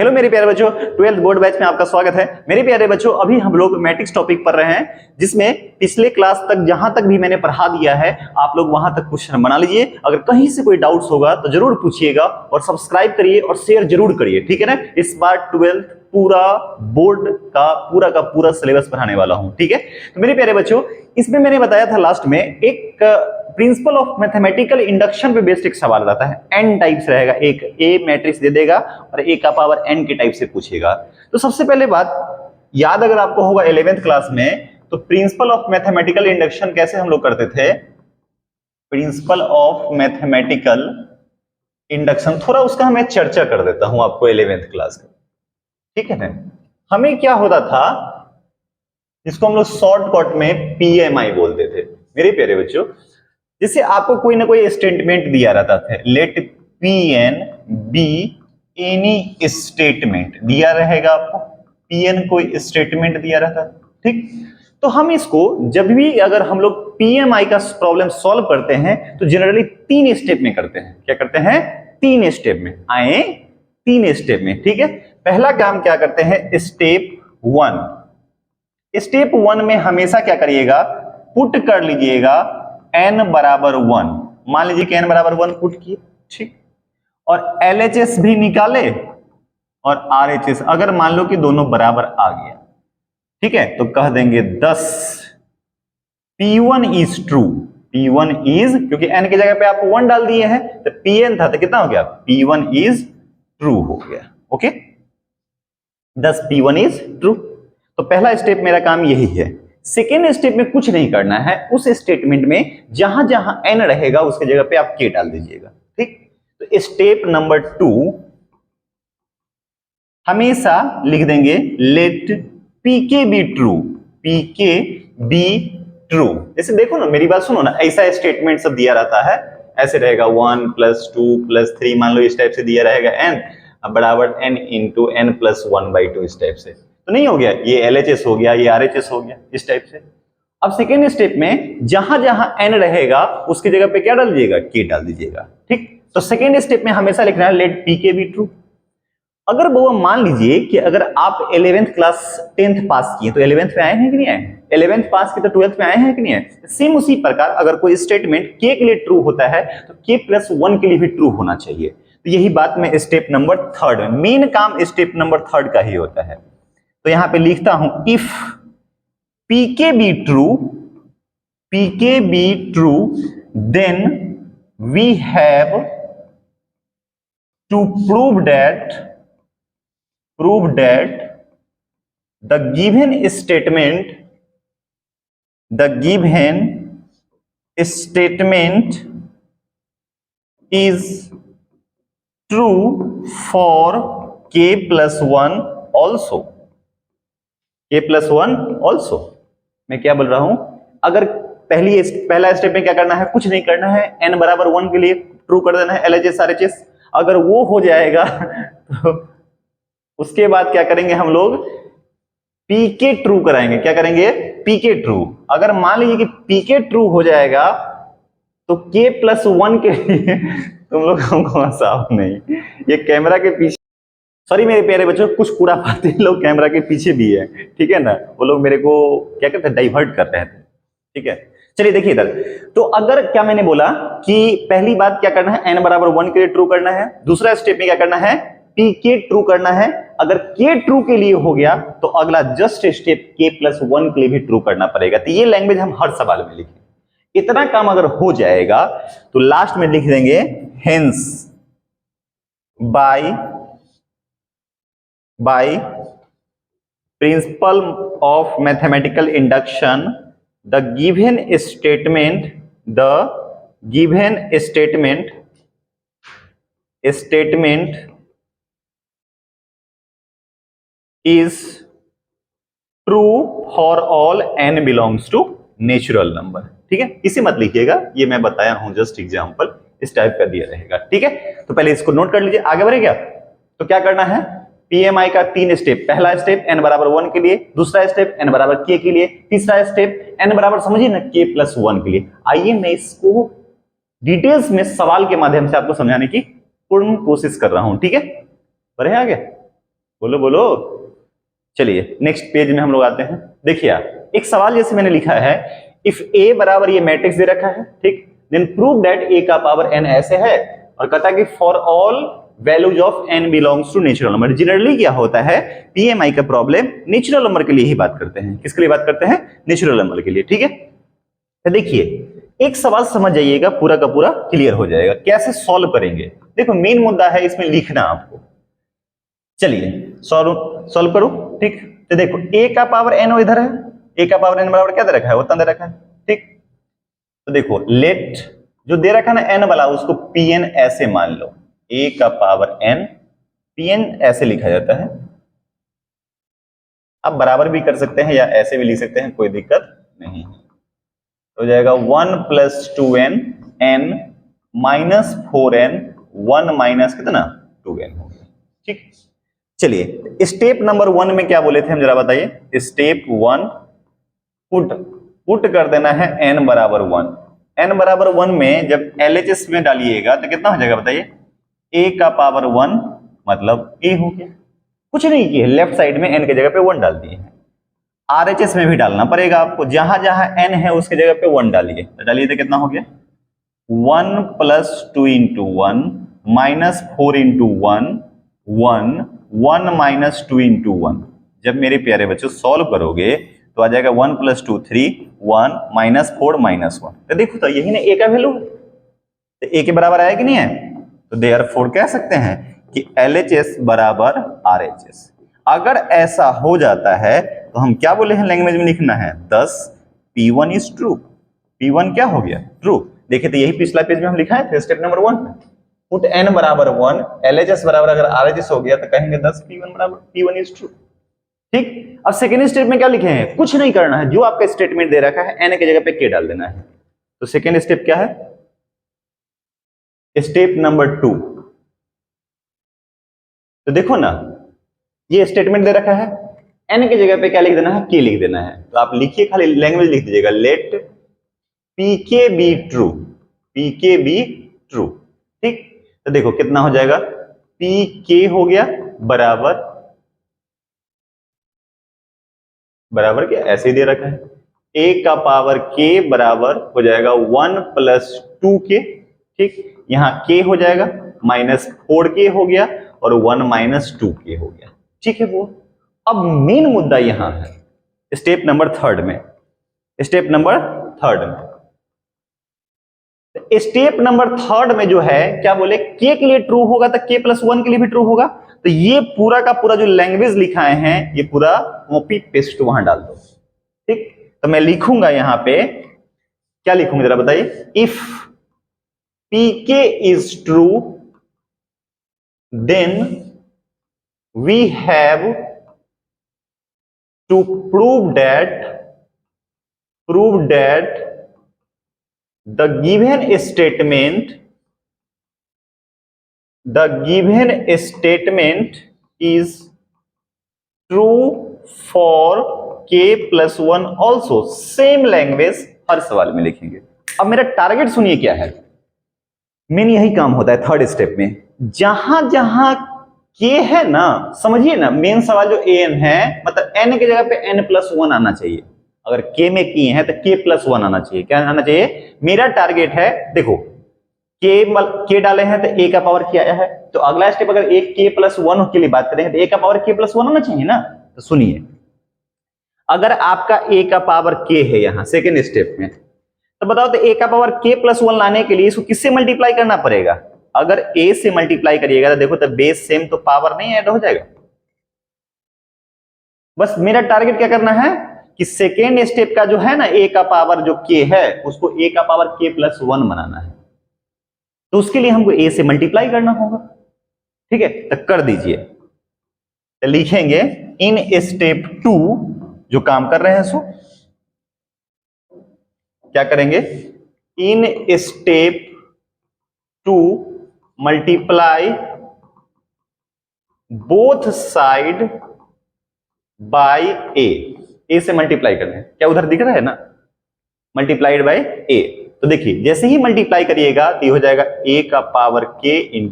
Hello मेरे प्यारे बच्चों, 12th बोर्ड बैच में आपका स्वागत है। मेरे प्यारे बच्चों, अभी हम लोग मैट्रिक्स टॉपिक पढ़ रहे हैं, जिसमें पिछले क्लास तक जहां तक भी मैंने पढ़ा दिया है आप लोग वहां तक क्वेश्चन बना लीजिए। अगर कहीं से कोई डाउट्स होगा तो जरूर पूछिएगा और सब्सक्राइब करिए और शेयर जरूर करिए, ठीक है ना। इस बार 12th पूरा बोर्ड का पूरा सिलेबस पढ़ाने वाला हूं, ठीक है। तो मेरे प्यारे बच्चों, इसमें मैंने बताया था लास्ट में एक प्रिंसिपल ऑफ मैथमेटिकल इंडक्शन पे बेस्ड एक सवाल रहता है। एन टाइप से रहेगा, एक ए मैट्रिक्स दे देगा और ए का पावर एन के टाइप से पूछेगा। तो सबसे पहले बात याद अगर आपको होगा 11th क्लास में, तो प्रिंसिपल ऑफ मैथमेटिकल इंडक्शन कैसे हम लोग करते थे। प्रिंसिपल ऑफ मैथमेटिकल इंडक्शन, थोड़ा उसका मैं चर्चा कर देता हूं आपको 11th क्लास का, ठीक है ना। हमें क्या होता था, जिसको हम लोग शॉर्टकट में पीएमआई बोलते थे। मेरे प्यारे बच्चों, जैसे आपको कोई ना कोई स्टेटमेंट दिया रहता था, let P n be any statement दिया रहेगा आपको, पी एन कोई स्टेटमेंट दिया रहता, ठीक। तो हम इसको जब भी अगर हम लोग पीएमआई का प्रॉब्लम सॉल्व करते हैं तो जनरली 3 स्टेप में करते हैं। क्या करते हैं? 3 स्टेप में आए, 3 स्टेप में, ठीक है। पहला काम क्या करते हैं, स्टेप 1। स्टेप 1 में हमेशा क्या करिएगा, पुट कर लीजिएगा n बराबर 1। मान लीजिए कि n बराबर 1 पुट किए, ठीक। और LHS भी निकाले और RHS अगर मान लो कि दोनों बराबर आ गया, ठीक है, तो कह देंगे 10 P1 is true. P1 is, क्योंकि n की जगह पे आप 1 डाल दिए हैं तो Pn था, तो कितना हो गया, P1 इज ट्रू हो गया। Okay, 10 P1 is true. तो पहला स्टेप मेरा काम यही है। सेकेंड स्टेप में कुछ नहीं करना है, उस स्टेटमेंट में जहां जहां n रहेगा उसकी जगह पे आप k डाल दीजिएगा, ठीक। तो स्टेप नंबर 2 हमेशा लिख देंगे let pk be true, pk be true. जैसे देखो ना, मेरी बात सुनो ना, ऐसा स्टेटमेंट सब दिया रहता है, ऐसे रहेगा 1 + 2 + 3, मान लो इस टाइप से दिया रहेगा n बराबर n × n + 1/2 इस टाइप से, तो नहीं हो गया, ये LHS हो गया, ये RHS हो गया, इस टाइप से। अब सेकेंड स्टेप में जहां जहां n रहेगा उसकी जगह पे क्या डाल दीजिएगा, k डाल दीजिएगा, ठीक। तो सेकेंड स्टेप में हमेशा लिखना है लेट pk बी ट्रू। अगर वो मान लीजिए कि अगर आप 11th क्लास 10th पास किए तो 11th में आए हैं कि नहीं आए, 11th पास किए तो 12th में आए हैं कि नहीं आए। सेम उसी प्रकार अगर कोई स्टेटमेंट k के लिए ट्रू होता है तो k + 1 के लिए भी ट्रू होना चाहिए। तो यही बात में स्टेप नंबर 3 मेन काम स्टेप नंबर 3 का ही होता है। तो यहां पे लिखता हूं, if pk be true then we have to prove that the given statement is true for k + 1 also। k + 1 also, मैं क्या बोल रहा हूं, अगर पहला स्टेप में क्या करना है, कुछ नहीं करना है, n बराबर 1 के लिए ट्रू कर देना है, LHS RHS। अगर वो हो जाएगा तो उसके बाद क्या करेंगे, हम लोग पीके ट्रू कराएंगे। क्या करेंगे, पीके ट्रू। अगर मान लीजिए कि पीके ट्रू हो जाएगा तो k + 1 के लिए तुम लोग हमको हंसाओ नहीं, ये कैमरा के पीछे, सॉरी मेरे प्यारे बच्चों, कुछ कूड़ा पाते लोग कैमरा के पीछे भी है, ठीक है ना, वो लोग मेरे को क्या कहते हैं, डाइवर्ट कर रहे थे, ठीक है। चलिए देखिए इधर, तो अगर क्या मैंने बोला कि पहली बात क्या करना है, n बराबर 1 के लिए ट्रू करना है। दूसरा स्टेप में क्या करना है, pk ट्रू करना है। अगर k ट्रू के लिए हो गया तो अगला जस्ट स्टेप k + 1 के लिए भी ट्रू करना पड़ेगा। तो ये लैंग्वेज हम हर सवाल में लिखें। इतना काम अगर हो जाएगा तो लास्ट में लिख देंगे hence by principle of mathematical induction the given statement is true for all n belongs to natural number, ठीक है। इसे मत लिखिएगा, ये मैं बताया हूं जस्ट एग्जांपल, इस टाइप का दिया रहेगा, ठीक है। तो पहले इसको नोट कर लीजिए, आगे बढ़े क्या। तो क्या करना है, पीएमआई का 3 स्टेप। पहला स्टेप n बराबर 1 के लिए, दूसरा स्टेप n बराबर k के लिए, तीसरा स्टेप n बराबर समझिए ना k + 1 के लिए। आइए मैं इसको डिटेल्स में सवाल के माध्यम से आपको समझाने की पूर्ण कोशिश कर रहा हूं, ठीक है। बढ़े आगे। बोलो बोलो। चलिए नेक्स्ट पेज में हम लोग आते हैं। देखिए आप एक सवाल जैसे मैंने लिखा है, इफ ए बराबर ये मैट्रिक्स दे रखा है, ठीक, देन प्रूव दैट ए का पावर एन ऐसे है, और कहता है कि for all values of n belongs to natural number. Generally क्या होता है, पीएमआई का प्रॉब्लम नेचुरल नंबर के लिए ही बात करते हैं। किसके लिए बात करते हैं? नेचुरल नंबर के लिए, ठीक है। तो देखिए एक सवाल समझ जाइएगा, पूरा का पूरा क्लियर हो जाएगा। कैसे सॉल्व करेंगे? देखो मेन मुद्दा है इसमें लिखना आपको। चलिए सॉल्व करो, ठीक। तो देखो ए का पावर एन इधर है, ए का पावर एन बराबर क्या दे रखा है? उतना दे रखा है, ठीक। तो देखो लेट जो दे रखा है ना एन वाला, उसको पी एन ऐसे मान लो, ए का पावर एन पी एन ऐसे लिखा जाता है। आप बराबर भी कर सकते हैं या ऐसे भी लिख सकते हैं, कोई दिक्कत नहीं है। हो जाएगा 1 + 2n n -4n 1 माइनस कितना 2n हो गया, ठीक। चलिए स्टेप नंबर 1 में क्या बोले थे हम जरा बताइए। स्टेप 1 पुट कर देना है n बराबर 1। n बराबर 1 में जब LHS में डालिएगा तो कितना हो जाएगा बताइए? a का पावर 1 मतलब a हो गया। कुछ नहीं किया, लेफ्ट साइड में n की जगह पे 1 डाल दिए। RHS में भी डालना पड़ेगा आपको, जहां जहां n है उसकी जगह पे 1 डालिए। तो डालिए तो कितना हो गया? 1 + 2 × 1 -4 × 1 1 1 - 2 × 1। जब मेरे प्यारे बच्चों सॉल्व करोगे तो आ जाएगा 1 + 2 3 1 -4 -1। तो देखो तो यही ना a का वैल्यू, तो a के बराबर आया कि नहीं है? तो देयरफॉर कह सकते हैं कि LHS बराबर RHS। अगर ऐसा हो जाता है तो हम क्या बोले हैं लैंग्वेज में लिखना है, 10 P1 इज ट्रू। P1 क्या हो गया? ट्रू। देखिए तो यही पिछला पेज में हम लिखा है स्टेप नंबर 1 में। पुट n बराबर 1 LHS बराबर अगर RHS हो गया तो कहेंगे 10 P1 बराबर P1 इज ट्रू, ठीक। अब सेकेंड स्टेप में क्या लिखे हैं? कुछ नहीं करना है, जो आपका स्टेटमेंट दे रखा है n की जगह पे k डाल देना है। तो सेकेंड स्टेप क्या है? Step number 2। तो देखो ना ये स्टेटमेंट दे रखा है, n की जगह पे क्या लिख देना है? k लिख देना है। तो आप लिखिए, खाली लैंग्वेज लिख दीजिएगा, let pk be true, pk be true, ठीक। तो देखो कितना हो जाएगा? pk हो गया बराबर क्या ऐसे ही दे रखा है, a का पावर k बराबर हो जाएगा 1 + 2k, ठीक। यहां k हो जाएगा -4k हो गया और 1 - 2k हो गया, ठीक है वो। अब मेन मुद्दा यहां है स्टेप नंबर 3 में। स्टेप नंबर 3 में स्टेप नंबर 3 में जो है क्या बोले, k के लिए ट्रू होगा तो k + 1 के लिए भी ट्रू होगा। तो ये पूरा का पूरा जो लैंग्वेज लिखाए हैं ये पूरा कॉपी पेस्ट वहां डाल दो, ठीक। तो मैं लिखूंगा यहां पे, क्या लिखूंगा जरा बताइए? If pk is true then we have to prove that the given statement is true for k + 1 also। Same language हर सवाल में लिखेंगे। अब मेरा टारगेट सुनिए क्या है, मेन यही काम होता है थर्ड स्टेप में। जहां जहां k है ना, समझिए ना, मेन सवाल जो an है मतलब n की जगह पे n + 1 आना चाहिए। अगर k में की है तो k + 1 आना चाहिए। क्या आना चाहिए? मेरा टारगेट है, देखो k डाले हैं तो a का पावर क्या आया है, तो अगला स्टेप अगर एक k + 1 के लिए बात करें तो a का पावर k + 1 होना चाहिए ना। तो सुनिए, अगर आपका a का पावर k है यहां सेकेंड स्टेप में, तो बताओ तो a का पावर k + 1 लाने के लिए इसको किससे मल्टीप्लाई करना पड़ेगा? अगर a से मल्टीप्लाई करिएगा तो देखो तो बेस सेम तो पावर नहीं ऐड हो जाएगा। बस मेरा टारगेट क्या करना है कि सेकेंड स्टेप का जो है ना a का पावर जो k है उसको a का पावर k + 1 बनाना है। तो उसके लिए हमको a से मल्टीप्लाई करना होगा, ठीक है। तो कर दीजिए, तो लिखेंगे इन स्टेप 2 जो काम कर रहे हैं सो क्या करेंगे? In step 2 multiply both side by A से मल्टीप्लाई करना है। क्या उधर दिख रहा है ना, मल्टीप्लाइड बाय ए। तो देखिए जैसे ही मल्टीप्लाई करिएगा तो ये हो जाएगा a का पावर k ×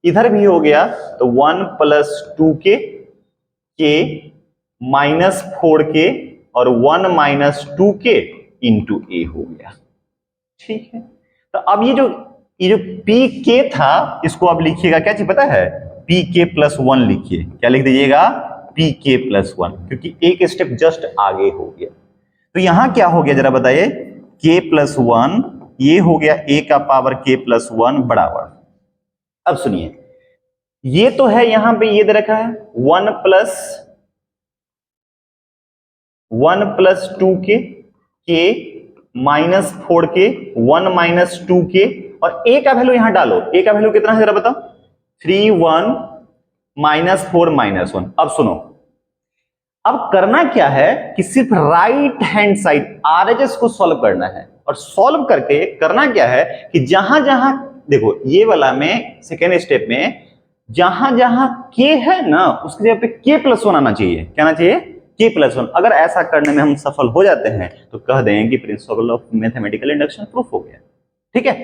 a इधर भी हो गया तो 1 प्लस 2k के माइनस 4k और 1 माइनस 2k इंटू ए हो गया। ठीक है, तो अब ये जो पी के था इसको अब लिखिएगा क्या चीज पता है, पी के प्लस 1 लिखिए। क्या लिख दीजिएगा, पी के प्लस 1, क्योंकि एक स्टेप जस्ट आगे हो गया। तो यहां क्या हो गया जरा बताइए, के प्लस 1 ये हो गया a का पावर k प्लस 1 बराबर। अब सुनिए, ये तो है यहां पे ये दे रखा है 1 प्लस 2k के माइनस 4k 1 माइनस 2k और a का वैल्यू यहां डालो। a का वैल्यू कितना है जरा बताओ, 3 1 माइनस 4 माइनस 1। अब सुनो, अब करना क्या है कि सिर्फ राइट हैंड साइड आरएचएस को सॉल्व करना है, और सॉल्व करके करना क्या है कि जहां जहां देखो ये वाला में सेकेंड स्टेप में जहां जहां के है ना उसकी जगह पे के प्लस 1 आना चाहिए। क्या आना चाहिए, के प्लस 1। अगर ऐसा करने में हम सफल हो जाते हैं तो कह दें कि principal of mathematical induction proof हो गया। ठीक है,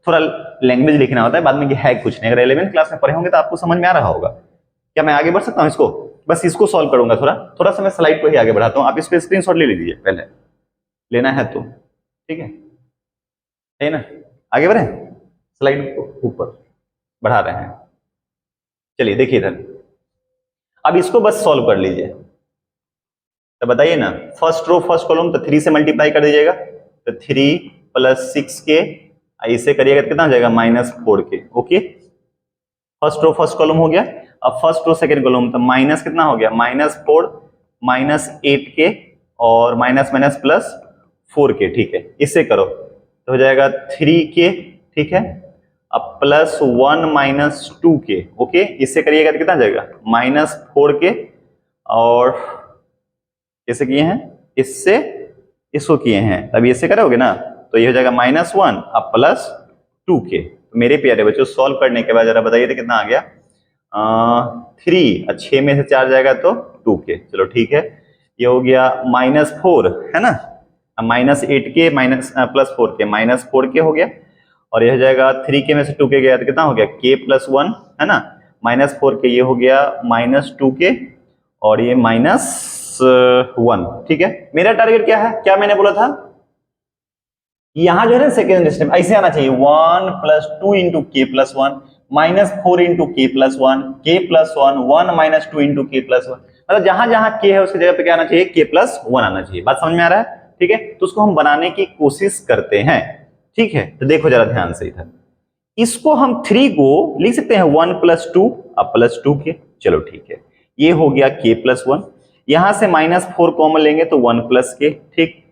थोड़ा लैंग्वेज लिखना होता है बाद में, है कुछ नहीं। अगर 11th क्लास में पढ़े होंगे तो आपको समझ में आ रहा होगा। क्या मैं आगे बढ़ सकता हूं इसको, बस इसको सॉल्व करूंगा। थोड़ा सा मैं स्लाइड को ही आगे बढ़ाता हूं, आप इस पे स्क्रीनशॉट ले लीजिए पहले, लेना है तो। ठीक है ना, आगे बढ़े, स्लाइड को ऊपर बढ़ा रहे हैं। चलिए देखिए इधर, अब इसको बस सॉल्व कर लीजिए। तो बताइए ना, फर्स्ट रो फर्स्ट कॉलम तो 3 से मल्टीप्लाई कर दीजिएगा, तो 3 प्लस 6k इसे करिएगा तो कितना हो जाएगा, minus 4k। Okay, first row first column हो गया। अब फर्स्ट रो सेकंड कॉलम तो माइनस कितना हो गया, माइनस 4 माइनस 8k और माइनस माइनस प्लस 4k। ठीक है, इससे करो तो हो जाएगा 3k। ठीक है, अब प्लस 1 माइनस 2k। ओके, इससे करिएगा तो कितना आ जाएगा, माइनस 4k और कैसे किए हैं, इससे इसको किए हैं, तब इससे करोगे ना तो ये हो जाएगा माइनस 1 अब प्लस 2k। तो मेरे प्यारे बच्चों सॉल्व करने के बाद जरा बताइए तो कितना आ गया, 3 6 में से 4 जाएगा तो 2k। चलो ठीक है, ये हो गया माइनस 4 है ना, minus 8k minus plus 4k minus 4k हो गया, और ये हो जाएगा 3k में से 2k गया तो कितना हो गया, k प्लस 1 है ना, माइनस 4k ये हो गया माइनस 2k और ये माइनस 1। ठीक है, मेरा टारगेट क्या है, क्या मैंने बोला था, यहां जो है ना सेकेंड स्टेप ऐसे आना चाहिए, 1 प्लस 2 इंटू के प्लस 1 माइनस 4 इंटू के प्लस 1 के प्लस 1 1 माइनस 2 इंटू के प्लस 1। मतलब जहां जहां के है उसकी जगह पे क्या आना चाहिए, के प्लस 1 आना चाहिए। बात समझ में आ रहा है, ठीक है, तो उसको हम बनाने की कोशिश करते हैं। ठीक है, तो देखो जरा ध्यान से इधर, इसको हम 3 को लिख सकते हैं 1 प्लस 2 अब प्लस 2k। चलो ठीक है, ये हो गया k प्लस 1, यहां से माइनस 4 कॉमन लेंगे तो 1 प्लस k। ठीक,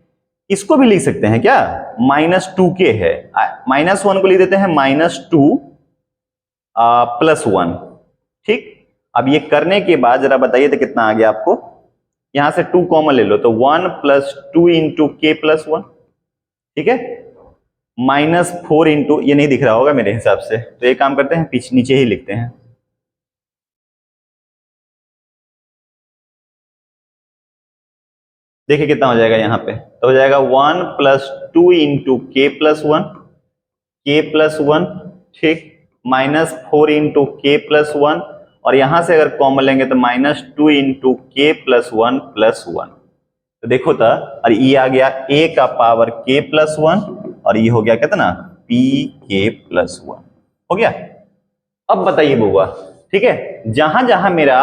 इसको भी लिख सकते हैं क्या, माइनस 2k है, माइनस 1 को लिख देते हैं माइनस 2 प्लस 1। ठीक, अब ये करने के बाद जरा बताइए तो कितना आ गया आपको, यहां से 2 कॉमन ले लो तो 1 प्लस 2 इंटू के प्लस 1। ठीक है, माइनस 4 इंटू, ये नहीं दिख रहा होगा मेरे हिसाब से, तो एक काम करते हैं पीछे नीचे ही लिखते हैं। देखिए कितना हो जाएगा यहाँ पे, तो हो जाएगा 1 प्लस 2 इंटू के प्लस 1 के प्लस 1। ठीक, माइनस 4 इंटू के प्लस 1 और यहां से अगर कॉमन लेंगे तो माइनस 2 इंटू के प्लस 1 प्लस 1। तो देखो तो, और ये आ गया a का पावर k प्लस 1 और ये हो गया कितना, p k प्लस 1 हो गया। अब बताइए बुआ, ठीक है, जहां जहां मेरा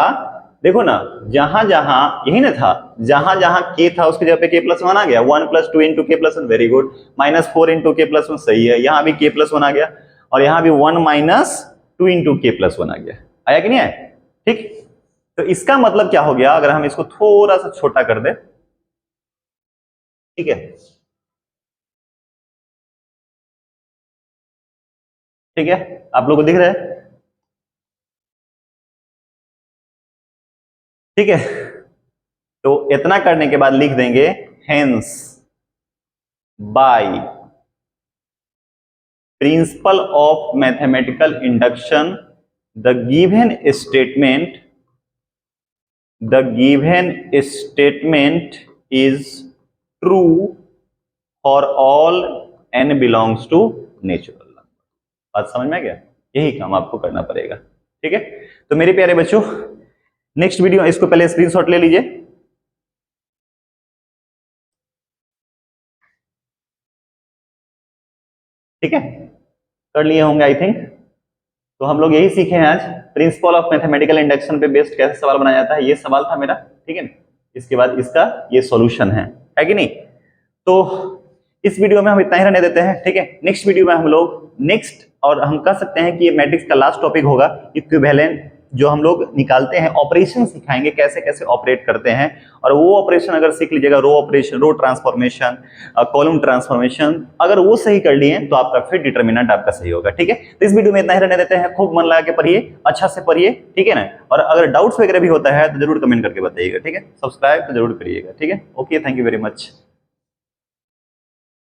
देखो ना, जहां जहां यही ना था, जहां जहां k था उसकी जगह पे k प्लस 1 आ गया, 1 प्लस 2 इंटू के plus 1, very good, minus 4 into के प्लस 1 सही है, यहां भी k प्लस 1 आ गया और यहां भी 1 माइनस 2 इंटू के प्लस 1 आ गया, आया कि नहीं आया। ठीक, तो इसका मतलब क्या हो गया, अगर हम इसको थोड़ा सा छोटा कर दे, ठीक है, ठीक है, आप लोगों को दिख रहा है, ठीक है, तो इतना करने के बाद लिख देंगे hence by principle of mathematical induction the given statement is true for all n belongs to natural number. बात समझ में आ गया, यही काम आपको करना पड़ेगा। ठीक है, तो मेरे प्यारे बच्चों नेक्स्ट वीडियो, इसको पहले स्क्रीनशॉट ले लीजिए। ठीक है, कर लिए होंगे आई थिंक। तो हम लोग यही सीखे हैं आज, प्रिंसिपल ऑफ मैथमेटिकल इंडक्शन पे बेस्ड कैसे सवाल बनाया जाता है, ये सवाल था मेरा। ठीक है, इसके बाद इसका ये सॉल्यूशन है कि नहीं। तो इस वीडियो में हम इतना ही रहने देते हैं। ठीक है, नेक्स्ट वीडियो में हम लोग नेक्स्ट, और हम कह सकते हैं कि ये मैट्रिक्स का लास्ट टॉपिक होगा, इक्विवेलेंट जो हम लोग निकालते हैं, ऑपरेशन सिखाएंगे कैसे कैसे ऑपरेट करते हैं। और वो ऑपरेशन अगर सीख लीजिएगा, रो ऑपरेशन, रो ट्रांसफॉर्मेशन, कॉलम ट्रांसफॉर्मेशन, अगर वो सही कर लिए तो आपका फिर डिटरमिनेंट आपका सही होगा। ठीक है, तो इस वीडियो में इतना ही रहने देते हैं। खूब मन लगा के पढ़िए, अच्छा से पढ़िए। ठीक है ना, और अगर डाउट्स वगैरह भी होता है तो जरूर कमेंट करके बताइएगा। ठीक है, सब्सक्राइब तो जरूर करिएगा। ठीक है, okay, thank you very much.